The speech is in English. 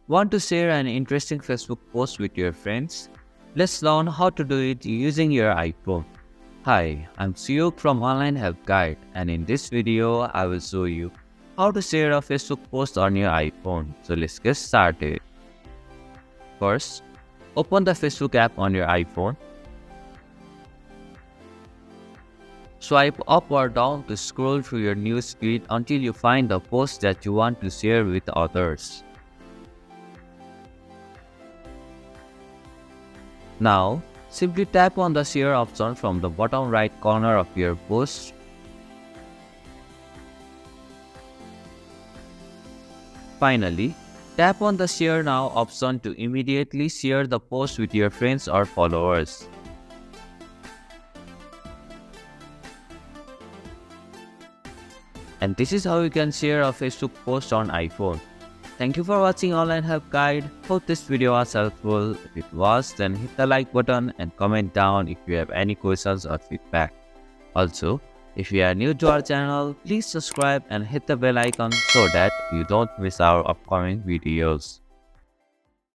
Want to share an interesting Facebook post with your friends? Let's learn how to do it using your iPhone. Hi, I'm Suyuk from Online Help Guide, and in this video, I will show you how to share a Facebook post on your iPhone. So let's get started. First, open the Facebook app on your iPhone. Swipe up or down to scroll through your news feed until you find the post that you want to share with others. Now, simply tap on the share option from the bottom right corner of your post. Finally, tap on the share now option to immediately share the post with your friends or followers. And this is how you can share a Facebook post on iPhone. Thank you for watching Online Help Guide. Hope this video was helpful. If it was, then hit the like button and comment down if you have any questions or feedback. Also, if you are new to our channel, please subscribe and hit the bell icon so that you don't miss our upcoming videos.